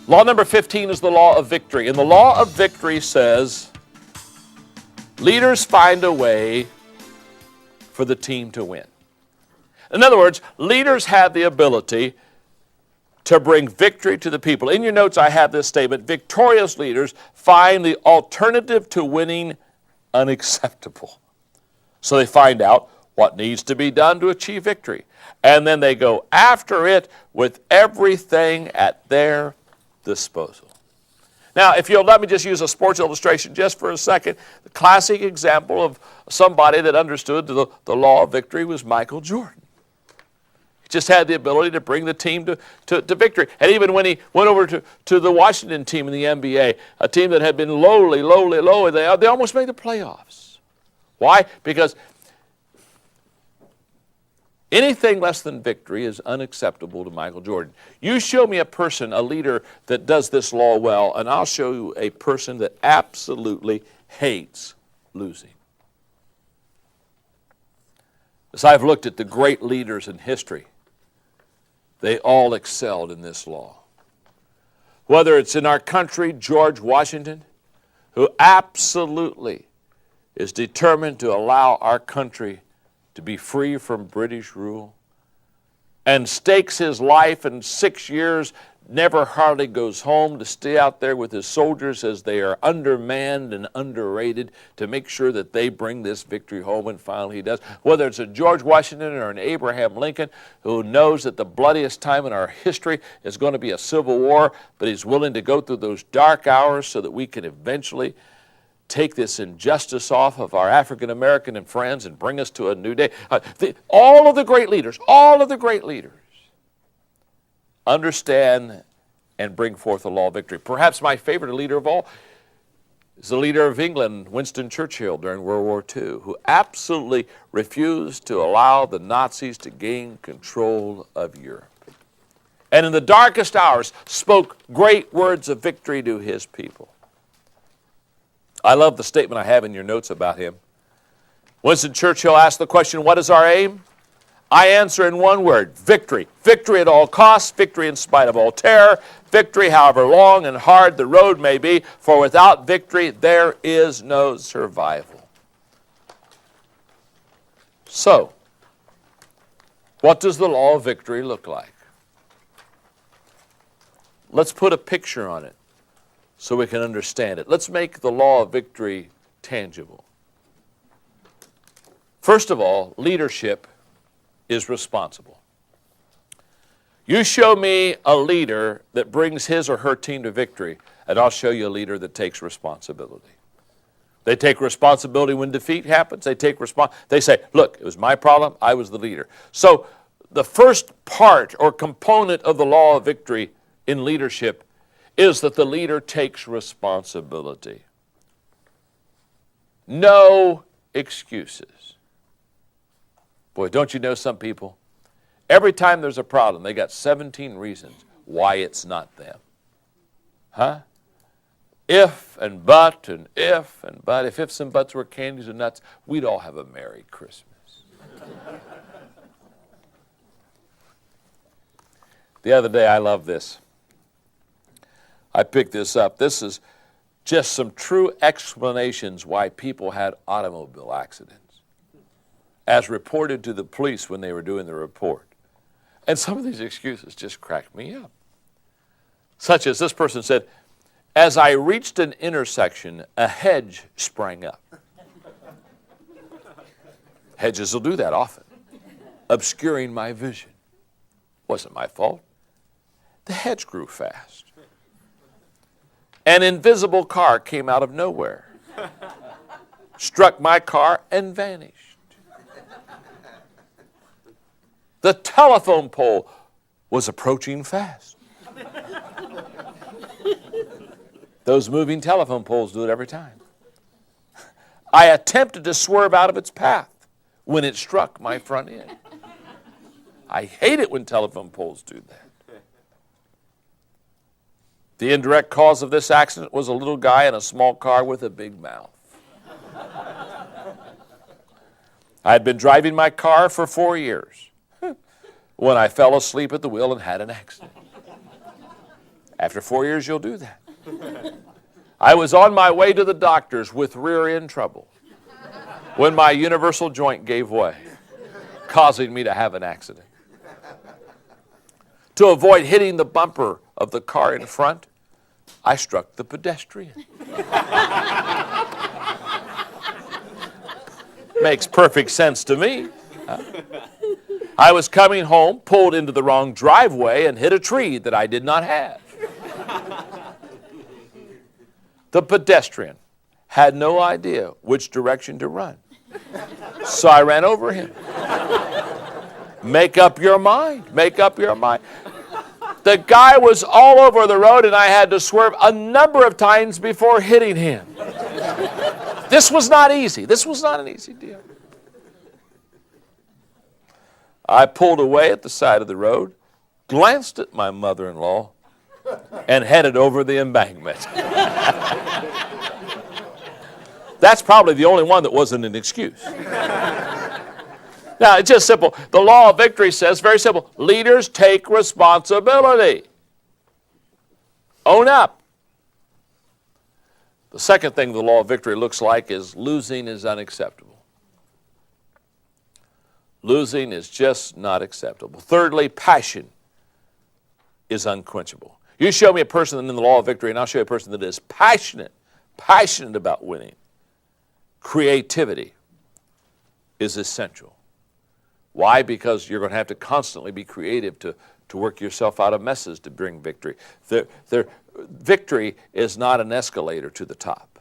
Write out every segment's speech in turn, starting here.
Law number 15 is the law of victory. And the law of victory says leaders find a way for the team to win. In other words, leaders have the ability to bring victory to the people. In your notes, I have this statement: victorious leaders find the alternative to winning unacceptable. So they find out what needs to be done to achieve victory. And then they go after it with everything at their disposal. Now, if you'll let me just use a sports illustration just for a second, the classic example of somebody that understood the law of victory was Michael Jordan. He just had the ability to bring the team to victory. And even when he went over to the Washington team in the NBA, a team that had been lowly, they almost made the playoffs. Why? Because anything less than victory is unacceptable to Michael Jordan. You show me a person, a leader that does this law well, and I'll show you a person that absolutely hates losing. As I've looked at the great leaders in history, they all excelled in this law. Whether it's in our country, George Washington, who absolutely is determined to allow our country to be free from British rule, and stakes his life in 6 years, never hardly goes home to stay out there with his soldiers as they are undermanned and underrated to make sure that they bring this victory home, and finally he does. Whether it's a George Washington or an Abraham Lincoln who knows that the bloodiest time in our history is going to be a civil war, but he's willing to go through those dark hours so that we can eventually take this injustice off of our African American and friends and bring us to a new day. All of the great leaders understand and bring forth the law of victory. Perhaps my favorite leader of all is the leader of England, Winston Churchill, during World War II, who absolutely refused to allow the Nazis to gain control of Europe. And in the darkest hours spoke great words of victory to his people. I love the statement I have in your notes about him. Winston Churchill asked the question, what is our aim? I answer in one word: victory. Victory at all costs, victory in spite of all terror, victory however long and hard the road may be, for without victory there is no survival. So, what does the law of victory look like? Let's put a picture on it so we can understand it. Let's make the law of victory tangible. First of all, leadership is responsible. You show me a leader that brings his or her team to victory, and I'll show you a leader that takes responsibility. They take responsibility when defeat happens. They say, look, it was my problem, I was the leader. So the first part or component of the law of victory in leadership is that the leader takes responsibility. No excuses. Boy, don't you know some people? Every time there's a problem, they got 17 reasons why it's not them. Huh? If and but and if and but. If ifs and buts were candies and nuts, we'd all have a Merry Christmas. The other day, I love this. I picked this up. This is just some true explanations why people had automobile accidents, as reported to the police when they were doing the report. And some of these excuses just cracked me up. Such as this person said, as I reached an intersection, a hedge sprang up. Hedges will do that often, obscuring my vision. Wasn't my fault. The hedge grew fast. An invisible car came out of nowhere, struck my car and vanished. The telephone pole was approaching fast. Those moving telephone poles do it every time. I attempted to swerve out of its path when it struck my front end. I hate it when telephone poles do that. The indirect cause of this accident was a little guy in a small car with a big mouth. I had been driving my car for 4 years when I fell asleep at the wheel and had an accident. After 4 years, you'll do that. I was on my way to the doctor's with rear end trouble when my universal joint gave way, causing me to have an accident. To avoid hitting the bumper of the car in front, I struck the pedestrian. Makes perfect sense to me. I was coming home, pulled into the wrong driveway, and hit a tree that I did not have. The pedestrian had no idea which direction to run, so I ran over him. Make up your mind. Make up your mind. The guy was all over the road, and I had to swerve a number of times before hitting him. This was not easy. This was not an easy deal. I pulled away at the side of the road, glanced at my mother-in-law, and headed over the embankment. That's probably the only one that wasn't an excuse. Now, it's just simple. The law of victory says, very simple, leaders take responsibility. Own up. The second thing the law of victory looks like is losing is unacceptable. Losing is just not acceptable. Thirdly, passion is unquenchable. You show me a person in the law of victory, and I'll show you a person that is passionate about winning. Creativity is essential. Why? Because you're going to have to constantly be creative to work yourself out of messes to bring victory. Victory is not an escalator to the top.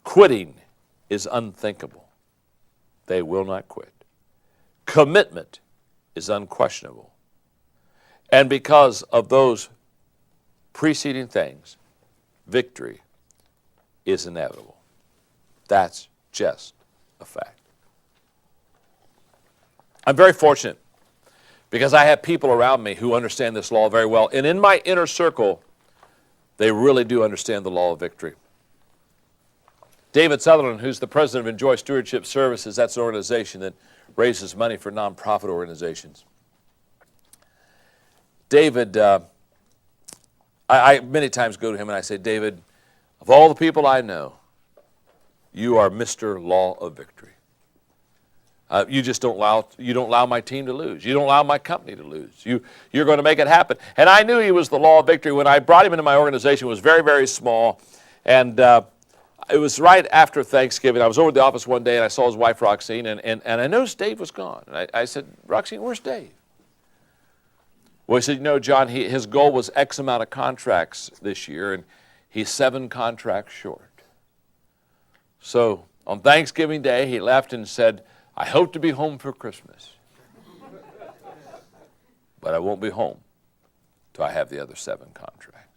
Quitting is unthinkable. They will not quit. Commitment is unquestionable. And because of those preceding things, victory is inevitable. That's just a fact. I'm very fortunate because I have people around me who understand this law very well. And in my inner circle, they really do understand the law of victory. David Sutherland, who's the president of Enjoy Stewardship Services, that's an organization that raises money for nonprofit organizations. David, I many times go to him and I say, David, of all the people I know, you are Mr. Law of Victory. You just don't allow my team to lose. You don't allow my company to lose. You're going to make it happen. And I knew he was the law of victory when I brought him into my organization. It was very, very small. And it was right after Thanksgiving. I was over at the office one day and I saw his wife, Roxine, and I noticed Dave was gone. And I said, Roxine, where's Dave? Well, he said, John, his goal was X amount of contracts this year, and he's 7 contracts short. So on Thanksgiving Day, he left and said, I hope to be home for Christmas. But I won't be home till I have the other 7 contracts.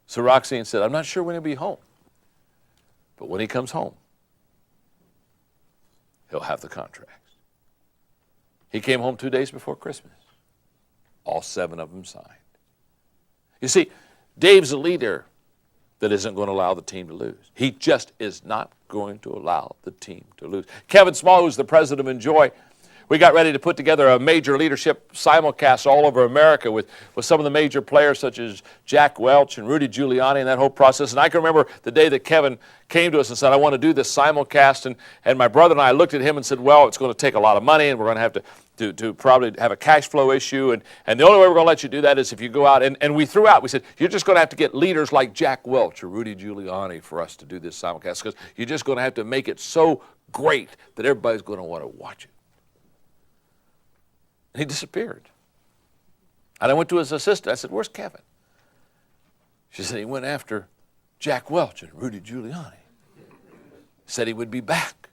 So Roxine said, I'm not sure when he'll be home. But when he comes home, he'll have the contracts. He came home 2 days before Christmas. All 7 of them signed. You see, Dave's a leader that isn't going to allow the team to lose. He just is not going to allow the team to lose. Kevin Small, who's the president of Enjoy, we got ready to put together a major leadership simulcast all over America with some of the major players such as Jack Welch and Rudy Giuliani and that whole process. And I can remember the day that Kevin came to us and said, I want to do this simulcast. And my brother and I looked at him and said, well, it's going to take a lot of money and we're going to have to probably have a cash flow issue. And the only way we're going to let you do that is if you go out. And we threw out, we said, you're just going to have to get leaders like Jack Welch or Rudy Giuliani for us to do this simulcast because you're just going to have to make it so great that everybody's going to want to watch it. And he disappeared. And I went to his assistant. I said, where's Kevin? She said, he went after Jack Welch and Rudy Giuliani. Said he would be back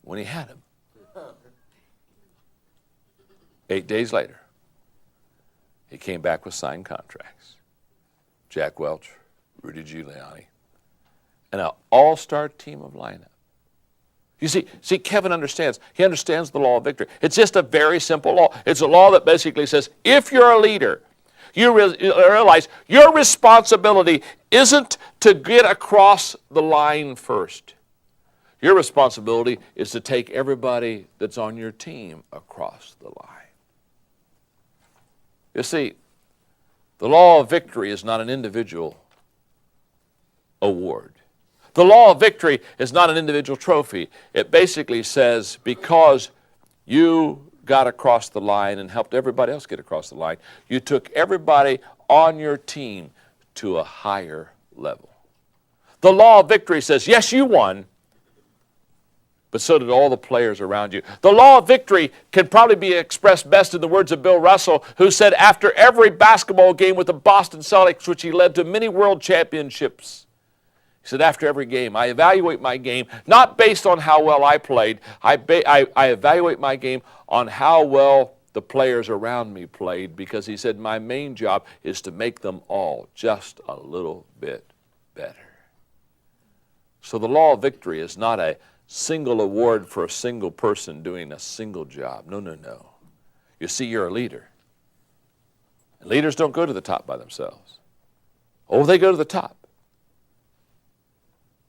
when he had him. 8 days later, he came back with signed contracts. Jack Welch, Rudy Giuliani, and an all-star team of lineup. You see, Kevin understands. He understands the law of victory. It's just a very simple law. It's a law that basically says, if you're a leader, you realize your responsibility isn't to get across the line first. Your responsibility is to take everybody that's on your team across the line. You see, The law of victory is not an individual award. The law of victory is not an individual trophy. It basically says because you got across the line and helped everybody else get across the line, you took everybody on your team to a higher level. The law of victory says, yes, you won, but so did all the players around you. The law of victory can probably be expressed best in the words of Bill Russell, who said after every basketball game with the Boston Celtics, which he led to many world championships, he said, after every game, I evaluate my game not based on how well I played. I evaluate my game on how well the players around me played, because he said my main job is to make them all just a little bit better. So the law of victory is not a single award for a single person doing a single job. No, no, no. You see, you're a leader. And leaders don't go to the top by themselves. Oh, they go to the top.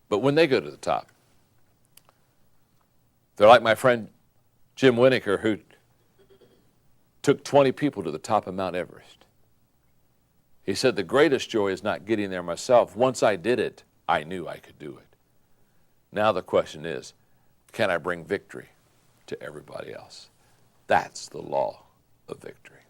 But when they go to the top, they're like my friend Jim Winokur, who took 20 people to the top of Mount Everest. He said, the greatest joy is not getting there myself. Once I did it, I knew I could do it. Now the question is, can I bring victory to everybody else? That's the law of victory.